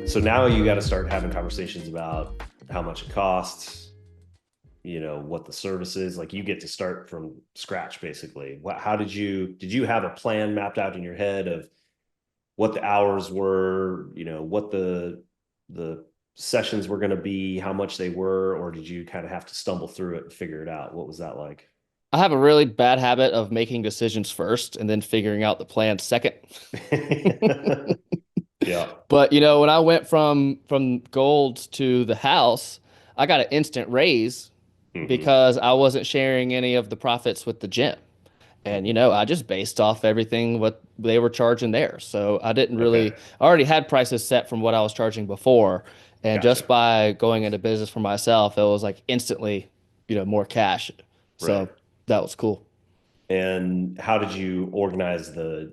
So now you got to start having conversations about how much it costs, what the service is. Like you get to start from scratch basically. How did you have a plan mapped out in your head of what the hours were, what the sessions were going to be, how much they were, or did you kind of have to stumble through it and figure it out? What was that like? I have a really bad habit of making decisions first and then figuring out the plan second. Yeah. But when I went from gold to the house, I got an instant raise Hmm. because I wasn't sharing any of the profits with the gym. And Hmm. I just based off everything what they were charging there. So Okay. I already had prices set from what I was charging before. And just Gotcha. by going into business for myself, it was like instantly, more cash. Right. So that was cool. And how did you organize the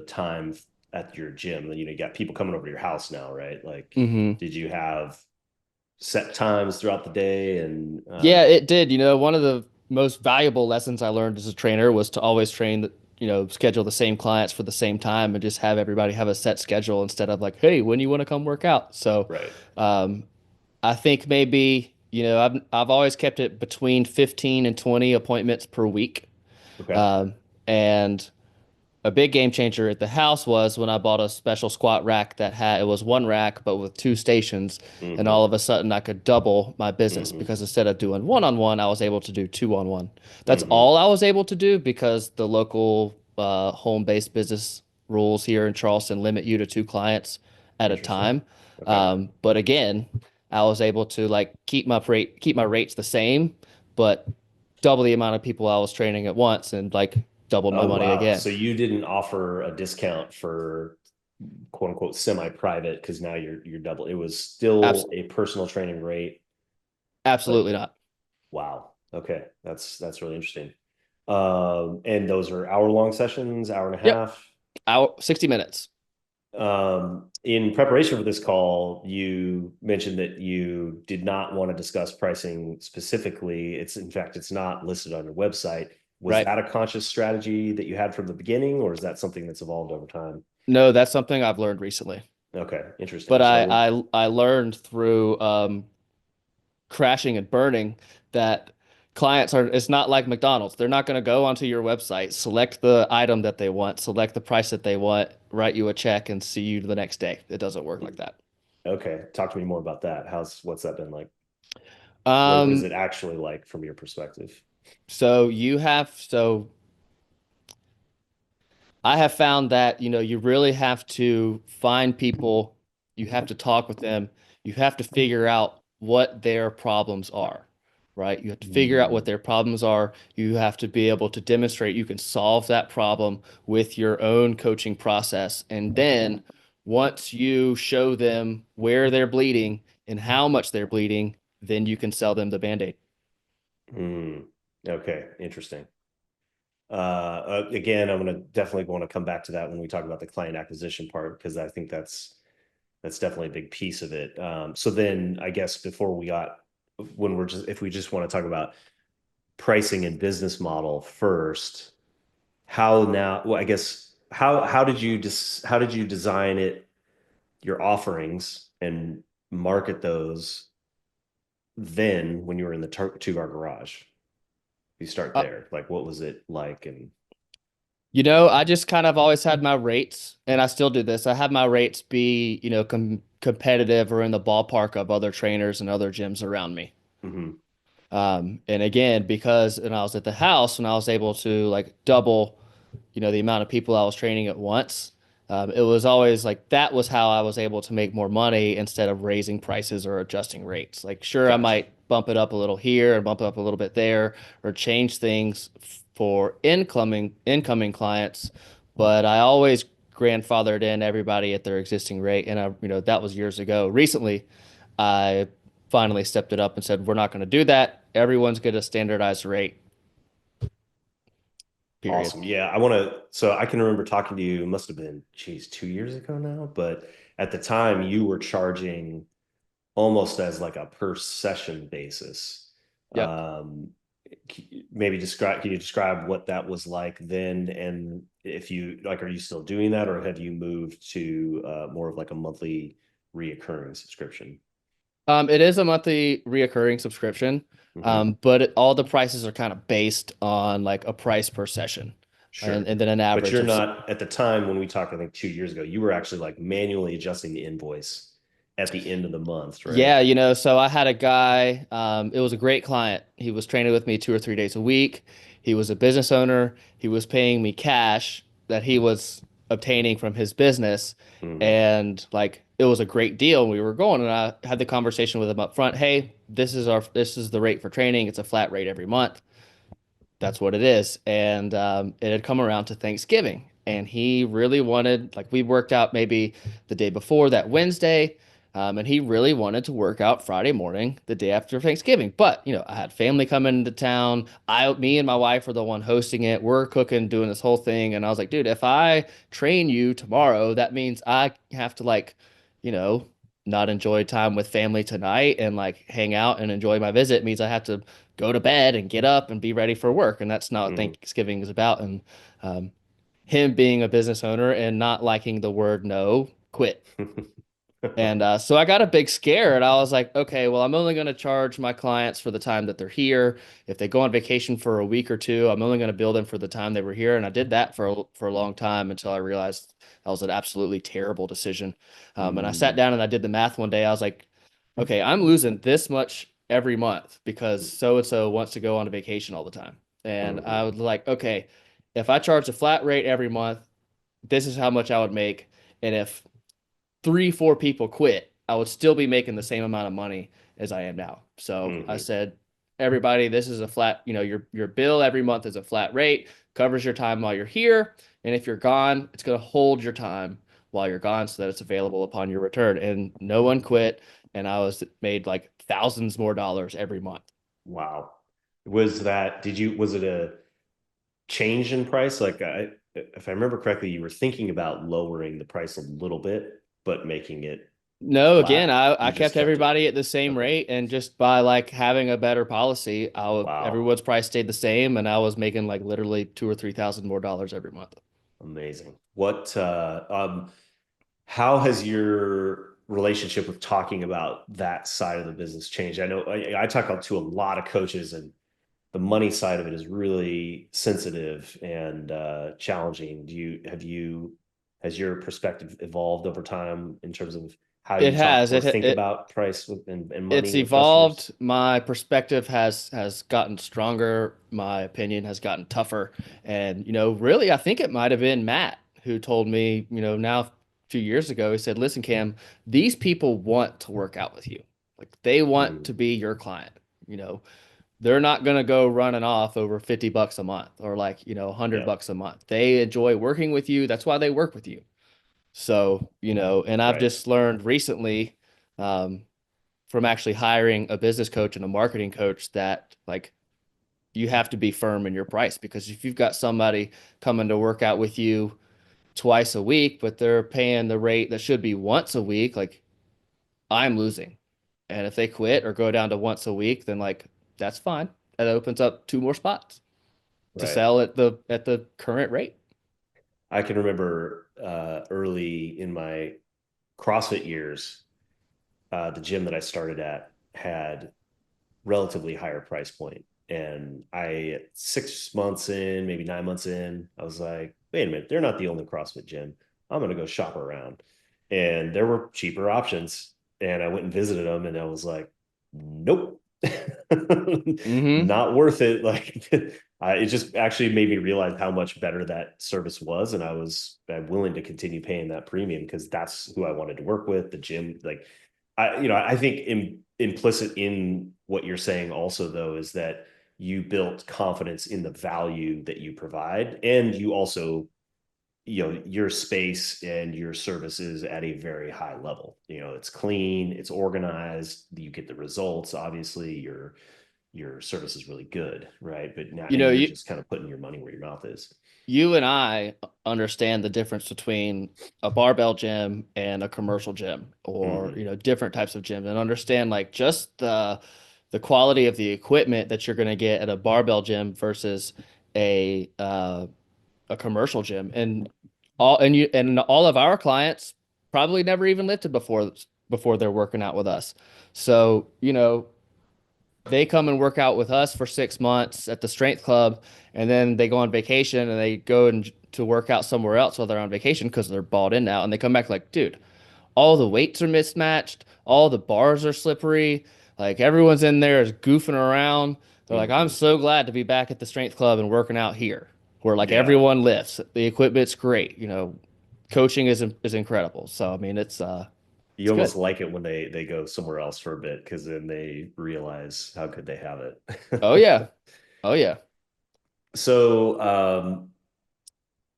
time at your gym? You got people coming over to your house now, right? Like, hmm did you have set times throughout the day? And Yeah, it did. One of the most valuable lessons I learned as a trainer was to always train, schedule the same clients for the same time and just have everybody have a set schedule instead of like, hey, when you want to come work out? So, right. um, I think maybe, I've always kept it between 15 and 20 appointments per week. Okay. Um, and a big game changer at the house was when I bought a special squat rack that had it was one rack but with two stations, and Hmm. all of a sudden I could double my business Hmm. because instead of doing one-on-one, I was able to do two-on-one. That's Hmm. all I was able to do because the local home-based business rules here in Charleston limit you to two clients at a Interesting. time. Okay. But again, I was able to like keep my rates the same, but double the amount of people I was training at once and like doubled my Oh, money wow. again. So you didn't offer a discount for quote unquote semi-private because now you're double. It was still Abs a personal training rate, but Absolutely not. wow. Okay. That's really interesting. And those are hour-long sessions, hour and a Yep. half. 60 minutes. In preparation for this call, you mentioned that you did not want to discuss pricing specifically. In fact, it's not listed on your website. Was Right. that a conscious strategy that you had from the beginning, or is that something that's evolved over time? No, that's something I've learned recently. Okay, But interesting. I So, I I learned through crashing and burning that clients are it's not like McDonald's. They're not going to go onto your website, select the item that they want, select the price that they want, write you a check and see you the next day. It doesn't work like that. okay, talk to me more about that. What's that been like? What is Um it actually like from your perspective? so I have found that, you really have to find people, you have to talk with them, you have to figure out what their problems are, right? You have to figure out what Mm, their problems are. You have to be able to demonstrate you can solve that problem with your own coaching process. And then once you show them where they're bleeding and how much they're bleeding, then you can sell them the Band-Aid. mm. Okay, interesting. Again, I'm gonna definitely want to come back to that when we talk about the client acquisition part because I think that's definitely a big piece of it. So then I guess before we got when we're just if we just want to talk about pricing and business model first, how now well, I guess how did you design it, your offerings and market those then when you were in the two car garage? You start Uh, there. Like what was it like and I just kind of always had my rates, and I still do this. I have my rates be, competitive or in the ballpark of other trainers and other gyms around me. mhm. And again, because when I was at the house, when I was able to like double, the amount of people I was training at once, it was always like that was how I was able to make more money instead of raising prices or adjusting rates. Like, sure, I Gotcha. might bump it up a little here and bump it up a little bit there, or change things for incoming clients, but I always grandfathered in everybody at their existing rate, and that was years ago. Recently, I finally stepped it up and said, we're not going to do that. Everyone's get a standardized rate, period. Awesome. Yeah, I want to. So I can remember talking to you, it must have been, geez, 2 years ago now. But at the time, you were charging almost as like a per session basis. Yep. Maybe can you describe what that was like then? And if you like, are you still doing that or have you moved to more of like a monthly reoccurring subscription? It is a monthly reoccurring subscription, Hmm. all the prices are kind of based on like a price per session, Sure. and then an But average you're of. not at the time when we talked, I think 2 years ago, you were actually like manually adjusting the invoice at the end of the month, right? Yeah, so I had a guy, it was a great client. He was training with me 2 or 3 days a week. He was a business owner. He was paying me cash that he was obtaining from his business. Mm, And like it was a great deal. We were going and I had the conversation with him up front. Hey, this is the rate for training. It's a flat rate every month. That's what it is. And it had come around to Thanksgiving. And he really wanted, like, we worked out maybe the day before that Wednesday. And he really wanted to work out Friday morning, the day after Thanksgiving. But, I had family coming into town. Me and my wife were the one hosting it. We're cooking, doing this whole thing. And I was like, dude, if I train you tomorrow, that means I have to, like, you know, not enjoy time with family tonight and like hang out and enjoy my visit. It means I have to go to bed and get up and be ready for work. And that's not what mm. Thanksgiving is about. And um, him being a business owner and not liking the word no, quit. And so I got a big scare and I was like, okay, well, I'm only going to charge my clients for the time that they're here. If they go on vacation for a week or two, I'm only going to bill them for the time they were here. And I did that for a long time until I realized that was an absolutely terrible decision. And I sat Mm, down and I did the math one day. I was like, okay, I'm losing this much every month because so and so wants to go on a vacation all the time. And I mhm. was like, okay, if I charge a flat rate every month, this is how much I would make. And if 3, 4 people quit, I would still be making the same amount of money as I am now. So I Mhm. said, everybody, this is a flat, your bill every month is a flat rate, covers your time while you're here. And if you're gone, it's going to hold your time while you're gone so that it's available upon your return. And no one quit. And I was made like thousands more dollars every month. Wow. Was it a change in price? Like, if I remember correctly, you were thinking about lowering the price a little bit, but making it No, again, flat. I You just kept kept it. everybody at the same Okay. rate, and just by like having a better policy, Wow. everyone's price stayed the same, and I was making like literally 2 or 3 thousand more dollars every month. Amazing. How has your relationship with talking about that side of the business changed? I know I talk to a lot of coaches, and the money side of it is really sensitive and challenging. Has your perspective evolved over time in terms of how It you talk has or it think it about price and it's money with evolved. customers? My perspective has gotten stronger. My opinion has gotten tougher, and really, I think it might have been Matt who told me, now a few years ago, he said, "Listen, Cam, these people want to work out with you. Like they want to Mm, be your client." You know, they're not going to go running off over $50 a month or like, a hundred yeah, bucks a month. They enjoy working with you. That's why they work with you. So, and I've right, just learned recently, um, from actually hiring a business coach and a marketing coach that like you have to be firm in your price because if you've got somebody coming to work out with you twice a week, but they're paying the rate that should be once a week, like I'm losing. And if they quit or go down to once a week, then like that's fine. That opens up 2 more spots to right. sell at the current rate. I can remember early in my CrossFit years, the gym that I started at had relatively higher price point. And 6 months in, maybe 9 months in, I was like, wait a minute, they're not the only CrossFit gym. I'm going to go shop around. And there were cheaper options. And I went and visited them and I was like, nope, Mm-hmm. not worth it. Like, it just actually made me realize how much better that service was. And I was willing to continue paying that premium because that's who I wanted to work with. The gym, like, I think implicit in what you're saying also though is that you built confidence in the value that you provide, and you also, your space and your services at a very high level. It's clean, it's organized, you get the results. Obviously, your service is really good, right? But now, You and know, you're you just kind of putting your money where your mouth is. you and I understand the difference between a barbell gym and a commercial gym or, Hmm. different types of gyms and understand like just the quality of the equipment that you're going to get at a barbell gym versus a uh, a commercial gym. And all of our clients probably never even lifted before they're working out with us. So, they come and work out with us for 6 months at the strength club, and then they go on vacation and they go and to work out somewhere else while they're on vacation because they're balled in now. And they come back like, dude, all the weights are mismatched, all the bars are slippery, like everyone's in there is goofing around. They're like, I'm Mhm. so glad to be back at the strength club and working out here, where like Yeah. everyone lifts, the equipment's great, coaching is incredible. So I mean, You it's good. almost like it when they go somewhere else for a bit because then they realize how good they have Oh it. yeah, oh yeah. So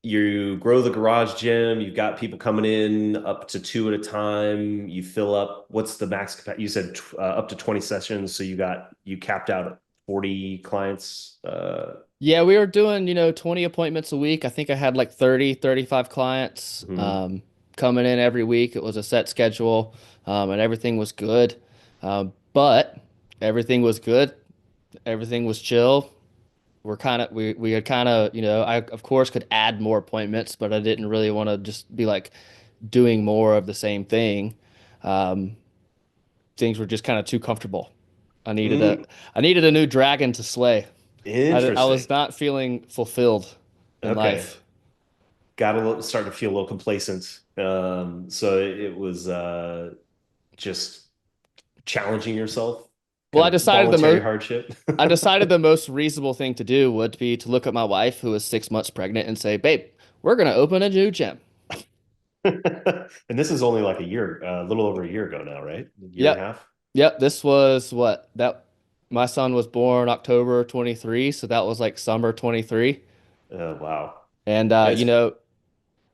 you grow the garage gym, you've got people coming in up to two at a time, you fill up, what's the max capacity? You said up to 20 sessions, so you capped out at 40 clients. Yeah, we were doing, 20 appointments a week. I think I had like 30, 35 clients Mhm. coming in every week. It was a set schedule, and everything was good. But everything was good. Everything was chill. We had kind of, I of course could add more appointments, but I didn't really want to just be like doing more of the same thing. Um, Things were just kind of too comfortable. I needed a Mm, I needed a new dragon to slay. I interesting. was not feeling fulfilled in Okay. life. Start to feel a little complacent. So it was just challenging yourself, Well, kind of voluntary hardship. I decided the most reasonable thing to do would be to look at my wife, who was 6 months pregnant, and say, "Babe, we're gonna open a new gym." And this is only like a year, a little over a year ago now, right? A year and a Yep, half. yep. This was what that my son was born October 23, so that was like summer 23, Wow. and It's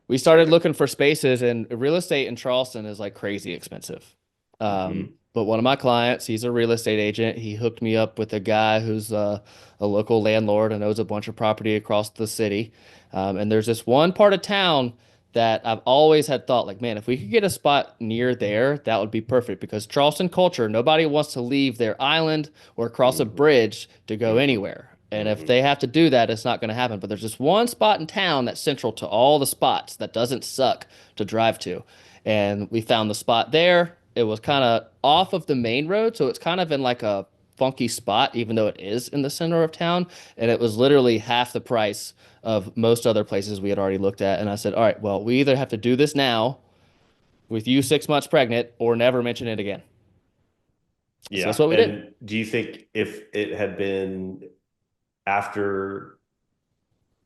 we started looking for spaces, and real estate in Charleston is like crazy expensive. mhm. But one of my clients, he's a real estate agent. He hooked me up with a guy who's a local landlord and owns a bunch of property across the city. And there's this one part of town that I've always had thought, like, man, if we could get a spot near there, that would be perfect because Charleston culture, nobody wants to leave their island or cross a Mhm. bridge to go Mhm. anywhere. And if Mhm. they have to do that, it's not going to happen. But there's this one spot in town that's central to all the spots that doesn't suck to drive to. And we found the spot there. It was kind of off of the main road, so it's kind of in like a funky spot, even though it is in the center of town. And it was literally half the price of most other places we had already looked at. And I said, all right, well, we either have to do this now with you 6 months pregnant or never mention it again. So that's Yeah. what we did. And do you think if it had been after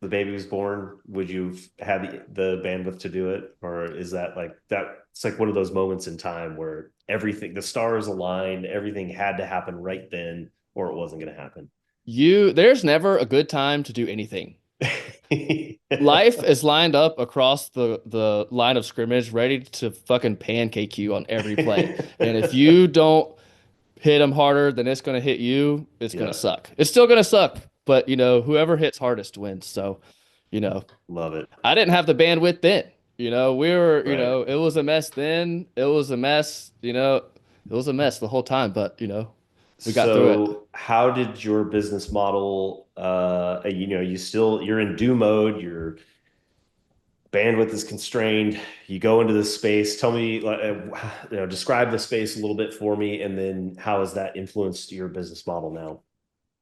the baby was born, would you've had the bandwidth to do it? Or is that like that? It's like one of those moments in time where everything, the stars aligned, everything had to happen right then, or it wasn't going to happen. There's never a good time to do anything. Life is lined up across the line of scrimmage, ready to fucking pancake you on every play. And if you don't hit them harder than it's gonna hit you, it's gonna Yeah, suck. It's still gonna suck, but whoever hits hardest wins. So, you know, love it. I didn't have the bandwidth then. We were, Right. it was a mess then. It was a mess, it was a mess the whole time, but we got through it. So how did your business model you're in do mode, your bandwidth is constrained, you go into this space. Tell me describe the space a little bit for me and then how has that influenced your business model now?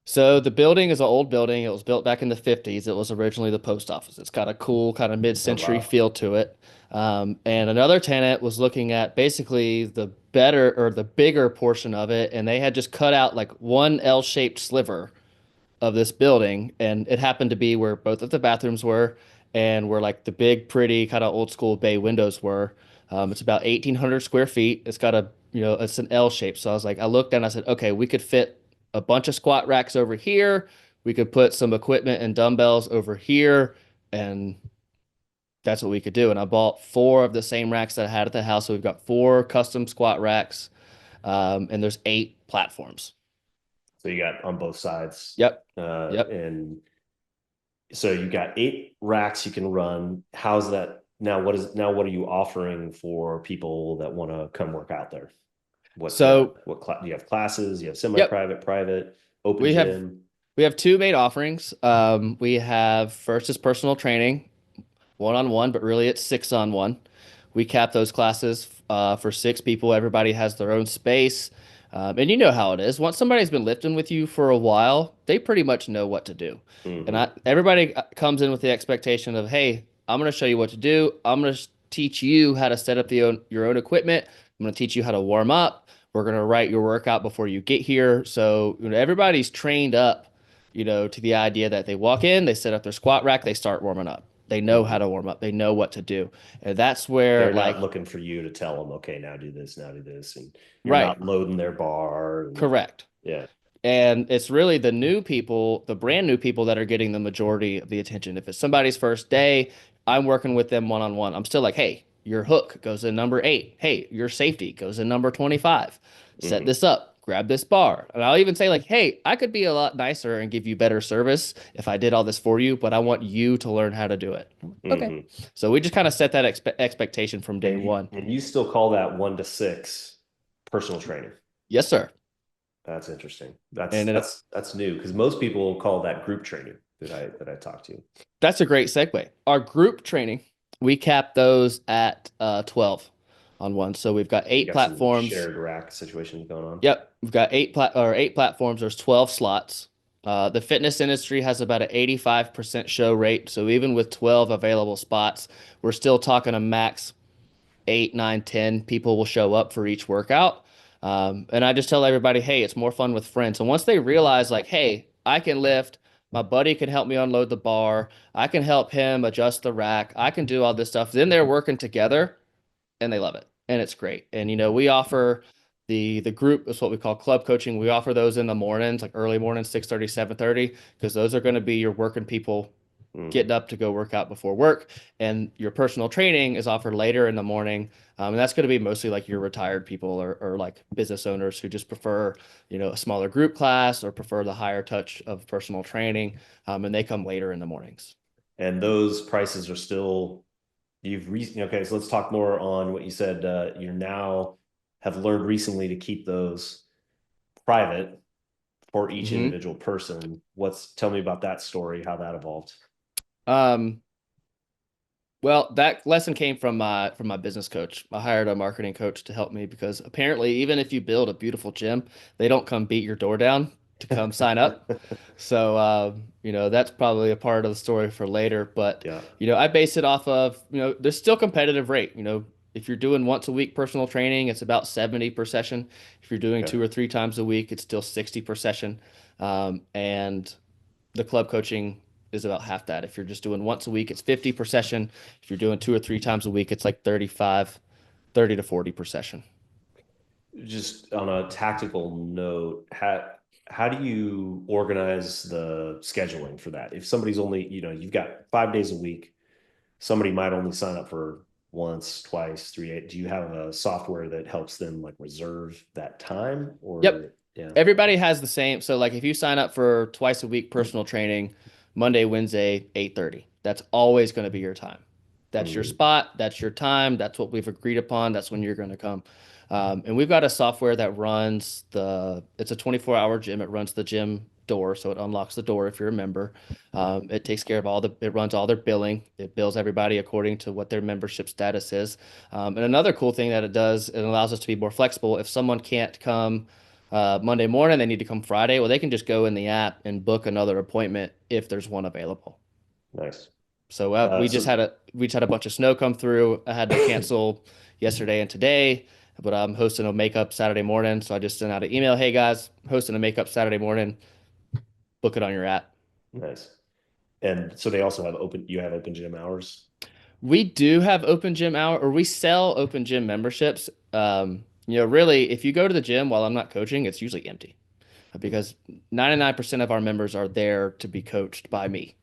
So the building is an old building. It was built back in the 50s. It was originally the post office. It's got a cool kind of Oh mid-century wow. feel to it. And another tenant was looking at basically the better or the bigger portion of it, and they had just cut out like one L-shaped sliver of this building, and it happened to be where both of the bathrooms were, and where like the big, pretty kind of old school bay windows were. It's about 1,800 square feet. It's got it's an L shape. So I looked and I said, okay, we could fit a bunch of squat racks over here. We could put some equipment and dumbbells over here, and that's what we could do. And I bought four of the same racks that I had at the house. So we've got four custom squat racks, and there's 8 platforms. So you got on both sides. Yep. Yep. And so you got 8 racks you can run. How's that now? What are you offering for people that want to come work out there? So, Do you have classes? You have yep, semi-private, private, open we have gym? we have two main offerings. We have first is personal training, one-on-one, but really it's 6-on-1. We cap those classes for 6 people. Everybody has their own space. And you know how it is. Once somebody's been lifting with you for a while, they pretty much know what to do. And Hmm. everybody comes in with the expectation of, hey, I'm going to show you what to do. I'm going to teach you how to set up your own equipment. I'm going to teach you how to warm up. We're going to write your workout before you get here. So, everybody's trained up, to the idea that they walk in, they set up their squat rack, they start warming up. They know how Hmm. to warm up. They know what to do. And that's where, They're not like, looking for you to tell them, okay, now do this, now do this, and you're right, not loading their bar. And correct. yeah. And it's really the new people, the brand new people that are getting the majority of the attention. If it's somebody's first day, I'm working with them one on one. I'm still like, hey, your hook goes in number 8. Hey, your safety goes in number 25. Set Hmm. this up, grab this bar. And I'll even say, like, hey, I could be a lot nicer and give you better service if I did all this for you, but I want you to learn how to do it. Okay. Hmm. So we just kind of set that expectation from day And you one. and you still call that 1 to 6 personal training. Yes, sir. That's interesting. And That's new because most people call that group training that I talked to. that's a great segue. Our group training, we cap those at 12 on one. So we've got You eight got some platforms. shared rack situations going on. Yep, we've got eight platforms. There's 12 slots. The fitness industry has about an 85% show rate. So even with 12 available spots, we're still talking a max 8, 9, 10 people will show up for each workout. And I just tell everybody, hey, it's more fun with friends. And once they realize, like, hey, I can lift, my buddy can help me unload the bar, I can help him adjust the rack, I can do all this stuff, then they're working together and they love it. And it's great. And, we offer the group is what we call club coaching. We offer those in the mornings, like early mornings, 6:30, 7:30, because those are going to be your working people Hmm. getting up to go work out before work, and your personal training is offered later in the morning. And that's going to be mostly like your retired people or like business owners who just prefer, a smaller group class or prefer the higher touch of personal training. And they come later in the mornings. And those prices are still okay. So let's talk more on what you said. You now have learned recently to keep those private for each Hmm. individual person. Tell me about that story, how that evolved. Um, Well, that lesson came from my business coach. I hired a marketing coach to help me because apparently, even if you build a beautiful gym, they don't come beat your door down to come sign up. So, that's probably a part of the story for later. But, Yeah. I base it off of, there's still competitive rate. If you're doing once a week personal training, it's about 70 per session. If you're doing Okay. 2 or 3 times a week, it's still 60 per session. And the club coaching is about half that. If you're just doing once a week, it's 50 per session. If you're doing 2 or 3 times a week, it's like 35, 30 to 40 per session. Just on a tactical note, how do you organize the scheduling for that? If somebody's only, you've got 5 days a week, somebody might only sign up for once, twice, three. Do you have a software that helps them like reserve that time Yep. or yeah? Everybody has the same. So like if you sign up for twice a week personal training, Monday, Wednesday, 8:30, that's always going to be your time. That's your Mhm. spot. That's your time. That's what we've agreed upon. That's when you're going to come. And we've got a software that runs it's a 24-hour gym. It runs the gym door. So it unlocks the door if you're a member. It takes care of it runs all their billing. It bills everybody according to what their membership status is. And another cool thing that it does, it allows us to be more flexible. If someone can't come Monday morning, they need to come Friday. Well, they can just go in the app and book another appointment if there's one available. Nice. So So we just had a bunch of snow come through. I had to cancel yesterday and today, but I'm hosting a makeup Saturday morning. So I just sent out an email. Hey guys, hosting a makeup Saturday morning. Book it on your app. nice. And so they also have you have open gym hours. We do have open gym hour, or we sell open gym memberships. Really, if you go to the gym while I'm not coaching, it's usually empty because 99% of our members are there to be coached by me.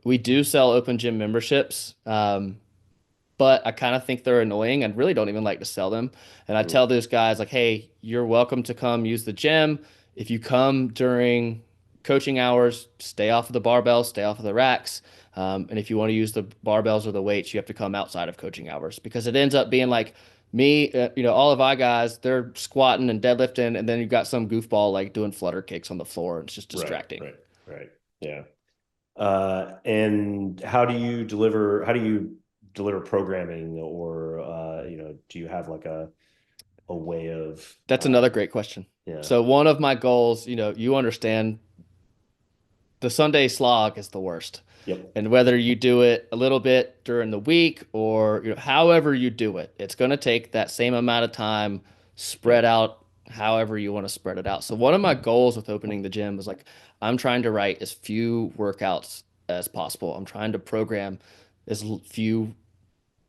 We do sell open gym memberships, but I kind of think they're annoying and really don't even like to sell them. And I Mm. tell those guys, like, hey, you're welcome to come use the gym. If you come during coaching hours, stay off of the barbells, stay off of the racks. And if you want to use the barbells or the weights, you have to come outside of coaching hours because it ends up being like me, all of our guys, they're squatting and deadlifting, and then you've got some goofball like doing flutter kicks on the floor. It's just Right, distracting. right, right. Yeah. And how do you deliver programming, or do you have like a way of That's another great question. yeah. So one of my goals, you understand the Sunday slog is the worst. Yep. And whether you do it a little bit during the week or however you do it, it's going to take that same amount of time spread Yep. out however you want to spread it out. So one of my goals with opening the gym was like I'm trying to write as few workouts as possible. I'm trying to program few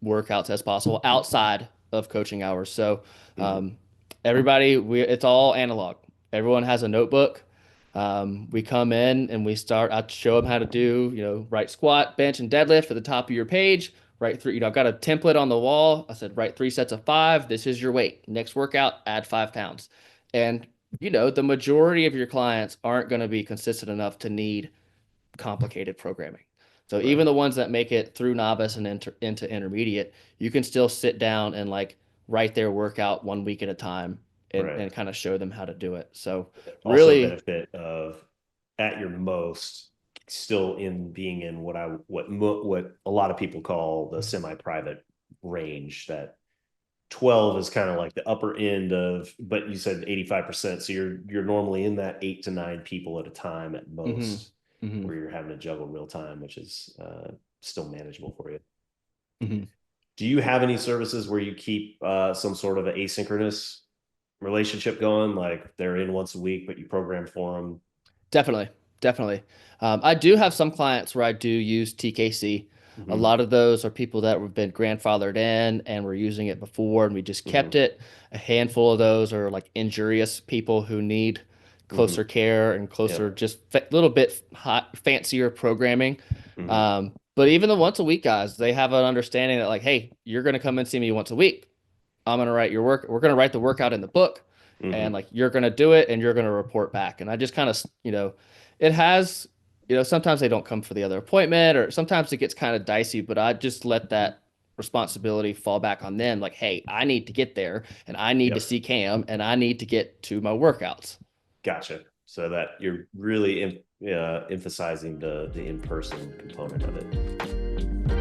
workouts as possible outside of coaching hours. So Hmm. um, everybody, it's all analog. Everyone has a notebook. We come in and we start. I show them how to do, right squat, bench, and deadlift at the top of your page. Right through, I've got a template on the wall. I said, write 3 sets of 5. This is your weight. Next workout, add 5 pounds. And the majority of your clients aren't going to be consistent enough to need complicated programming. So even Right. the ones that make it through novice and into intermediate, you can still sit down and like write their workout 1 week at a time Right. and kind of show them how to do it. So Also a really, benefit of at your most still in being in what a lot of people call the semi-private range. That 12 is kind of like the upper end of, but you said 85%, so you're normally in that 8 to 9 people at a time at hmm most, hmm where you're having to juggle real time, which is still manageable for you. hmm Do you have any services where you keep some sort of an asynchronous relationship going, like they're in once a week but you program for them? Definitely, definitely. I do have some clients where I do use TKC. A Hmm. lot of those are people that have been grandfathered in and were using it before, and we just kept Hmm. it. A handful of those are like injurious people who need Hmm. closer care and closer, Yep. just a little bit fancier programming. Hmm. But even the once a week guys, they have an understanding that like, hey, you're going to come and see me once a week. I'm gonna write your work. We're gonna write the workout in the book, and Hmm. like you're gonna do it, and you're gonna report back. And I just kind of, it has, sometimes they don't come for the other appointment, or sometimes it gets kind of dicey. But I just let that responsibility fall back on them. Like, hey, I need to get there, and I need to Yep. see Cam, and I need to get to my workouts. Gotcha. So that you're really emphasizing the in-person component of it.